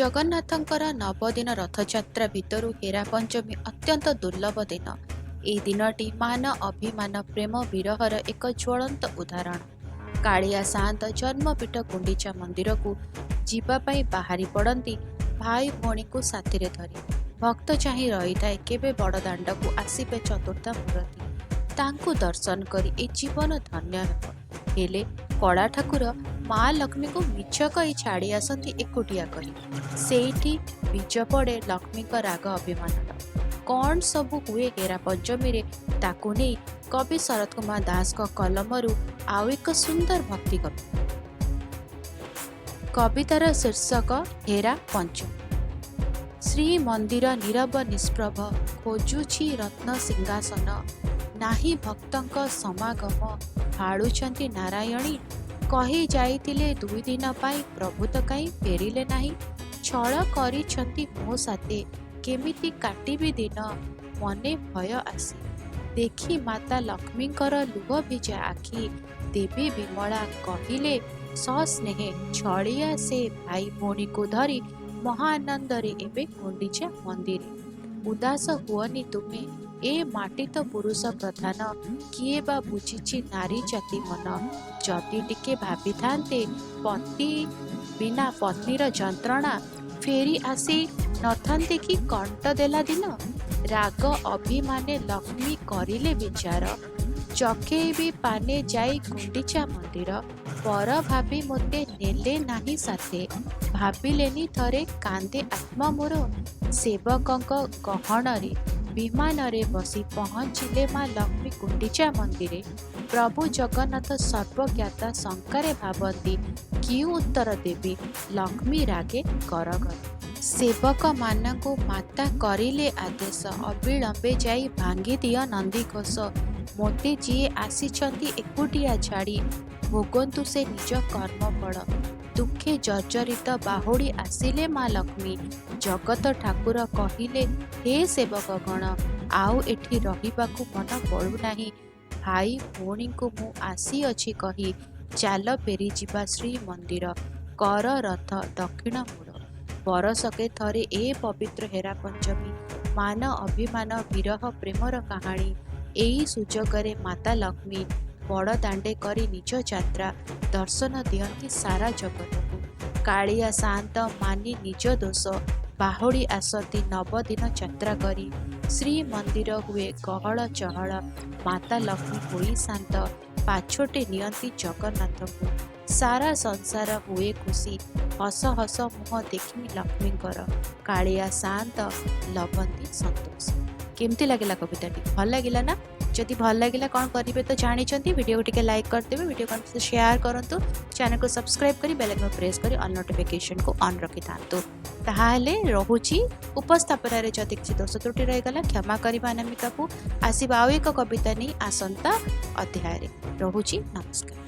ଜଗନ୍ନାଥଙ୍କର ନବଦିନ ରଥଯାତ୍ରା ଭିତରୁ ହେରା ପଞ୍ଚମୀ ଅତ୍ୟନ୍ତ ଦୁର୍ଲଭ ଦିନ। ଏହି ଦିନଟି ମାନ ଅଭିମାନ ପ୍ରେମ ବିରହର ଏକ ଜ୍ୱଳନ୍ତ ଉଦାହରଣ। କାଳିଆ ସାଆନ୍ତ ଜନ୍ମପୀଠ ଗୁଣ୍ଡିଚା ମନ୍ଦିରକୁ ଯିବା ପାଇଁ ବାହାରି ପଡ଼ନ୍ତି ଭାଇ ଭଉଣୀଙ୍କୁ ସାଥିରେ ଧରି। ଭକ୍ତ ଚାହିଁ ରହିଥାଏ କେବେ ବଡ଼ଦାଣ୍ଡକୁ ଆସିବେ ଚତୁର୍ଦ୍ଧା ମୂରତି। ତାଙ୍କୁ ଦର୍ଶନ କରି ଏ ଜୀବନ ଧନ୍ୟ ହେବ। ହେଲେ କଳା ଠାକୁର ମା ଲକ୍ଷ୍ମୀଙ୍କୁ ମିଛ କହି ଛାଡ଼ି ଆସନ୍ତି ଏକୁଟିଆ କରି। ସେଇଠି ବୀଜ ପଡ଼େ ଲକ୍ଷ୍ମୀଙ୍କ ରାଗ ଅଭିମାନର। କ'ଣ ସବୁ ହୁଏ ହେରା ପଞ୍ଚମୀରେ, ତାକୁ ନେଇ କବି ଶରତ କୁମାର ଦାସଙ୍କ କଲମରୁ ଆଉ ଏକ ସୁନ୍ଦର ଭକ୍ତି କବି। କବିତାର ଶୀର୍ଷକ ହେରା ପଞ୍ଚମୀ। ଶ୍ରୀମନ୍ଦିର ନୀରବ ନିଷ୍ପ୍ରଭ, ଖୋଜୁଛି ରତ୍ନ ସିଂହାସନ। ନାହିଁ ଭକ୍ତଙ୍କ ସମାଗମ, ଭାଳୁଛନ୍ତି ନାରାୟଣୀ। କହି ଯାଇଥିଲେ 2 ଦିନ ପାଇଁ, ପ୍ରଭୁ ତ କାହିଁ ଫେରିଲେ ନାହିଁ। ଛଳ କରିଛନ୍ତି ମୋ ସାଥେ, କେମିତି କାଟିବି ଦିନ। ମନେ ଭୟ ଆସି ଦେଖି ମାତା ଲକ୍ଷ୍ମୀଙ୍କର ଲୁହ ଭିଜା ଆଖି। ଦେବୀ ବିମଳା କହିଲେ ସସ୍ନେହେ, ଛଳିଆ ସେ ଭାଇ ଭଉଣୀକୁ ଧରି ମହାଆନନ୍ଦରେ ଏବେ ଗୁଣ୍ଡିଚା ମନ୍ଦିରେ। ଉଦାସ ହୁଅନି ତୁମେ, ଏ ମାଟି ତ ପୁରୁଷ ପ୍ରଧାନ। କିଏ ବା ବୁଝିଛି ନାରୀ ଜାତି ମନ। ଯଦି ଟିକେ ଭାବିଥାନ୍ତେ ପତି ବିନା ପତ୍ନୀର ଯନ୍ତ୍ରଣା, ଫେରି ଆସି ନଥାନ୍ତେ କି କଣ୍ଟ ଦେଲା ଦିନ। ରାଗ ଅଭିମାନେ ଲକ୍ଷ୍ମୀ କରିଲେ ବିଚାର, ଚଖେଇବି ପାନେ ଯାଇ ଗୁଣ୍ଡିଚା ମନ୍ଦିର। ପର ଭାବି ମୋତେ ନେଲେ ନାହିଁ ସାଥେ, ଭାବିଲେନି ଥରେ କାନ୍ଦେ ଆତ୍ମା ମୋର। ସେବକଙ୍କ ଗହଣରେ ବିମାନରେ ବସି ପହଞ୍ଚିଲେ ମା ଲକ୍ଷ୍ମୀ ଗୁଣ୍ଡିଚା ମନ୍ଦିରେ। ପ୍ରଭୁ ଜଗନ୍ନାଥ ସର୍ବଜ୍ଞାତା ଶଙ୍କାରେ ଭାବନ୍ତି, କି ଉତ୍ତର ଦେବି ଲକ୍ଷ୍ମୀ ରାଗେ ଗରଗର। ସେବକମାନଙ୍କୁ ମାତା କରିଲେ ଆଦେଶ, ଅବିଳମ୍ବେ ଯାଇ ଭାଙ୍ଗି ଦିଅ ନନ୍ଦିଘୋଷ। ମୋତେ ଯିଏ ଆସିଛନ୍ତି ଏକୁଟିଆ ଛାଡ଼ି, ଭୋଗନ୍ତୁ ସେ ନିଜ କର୍ମଫଳ। ଦୁଃଖେ ଜର୍ଜରିତ ବାହୁଡ଼ି ଆସିଲେ ମା ଲକ୍ଷ୍ମୀ। ଜଗତ ଠାକୁର କହିଲେ ହେ ସେବକଗଣ, ଆଉ ଏଠି ରହିବାକୁ ମନ ପଡ଼ୁନାହିଁ। ଭାଇ ଭଉଣୀଙ୍କୁ ମୁଁ ଆସିଅଛି କହି, ଚାଲ ଫେରିଯିବା ଶ୍ରୀମନ୍ଦିର। କର ରଥ ଦକ୍ଷିଣ ମୋଡ଼। ବରଷକେ ଥରେ ଏ ପବିତ୍ର ହେରା ପଞ୍ଚମୀ, ମାନ ଅଭିମାନ ବିରହ ପ୍ରେମର କାହାଣୀ। ଏହି ସୁଯୋଗରେ ମାତା ଲକ୍ଷ୍ମୀ ବଡ଼ଦାଣ୍ଡେ କରି ନିଜ ଯାତ୍ରା ଦର୍ଶନ ଦିଅନ୍ତି ସାରା ଜଗତକୁ। କାଳିଆ ସାଆନ୍ତ ମାନି ନିଜ ଦୋଷ, ବାହୁଡ଼ି ଆସନ୍ତି ନବଦିନ ଯାତ୍ରା କରି। ଶ୍ରୀମନ୍ଦିର ହୁଏ ଗହଳ ଚହଳ, ମାତା ଲକ୍ଷ୍ମୀ ହୋଇ ଶାନ୍ତ, ପାଛୋଟି ନିଅନ୍ତି ଜଗନ୍ନାଥଙ୍କୁ। ସାରା ସଂସାର ହୁଏ ଖୁସି, ହସ ହସ ମୁହଁ ଦେଖି ଲକ୍ଷ୍ମୀଙ୍କର। କାଳିଆ ସାଆନ୍ତ ଲଭନ୍ତି ସନ୍ତୋଷ। କେମିତି ଲାଗିଲା କବିତାଟି? ଭଲ ଲାଗିଲା ନା? ଯଦି ଭଲ ଲାଗିଲା କ'ଣ କରିବେ ତ ଜାଣିଛନ୍ତି, ଭିଡ଼ିଓକୁ ଟିକେ ଲାଇକ୍ କରିଦେବେ, ଭିଡ଼ିଓ ସେୟାର କରନ୍ତୁ, ଚ୍ୟାନେଲକୁ ସବସ୍କ୍ରାଇବ୍ କରି ବେଲ୍ ଆଇକନ୍ ପ୍ରେସ୍ କରି ଅଲ୍ ନୋଟିଫିକେସନକୁ ଅନ୍ ରଖିଥାନ୍ତୁ। ତାହେଲେ ରହୁଛି, ଉପସ୍ଥାପନାରେ ଯଦି କିଛି ଦୋଷ ତ୍ରୁଟି ରହିଗଲା କ୍ଷମା କରିବା ଅନାମିକାକୁ। ଆସିବା ଆଉ ଏକ କବିତା ନେଇ ଆସନ୍ତା ଅଧ୍ୟାୟରେ। ରହୁଛି, ନମସ୍କାର।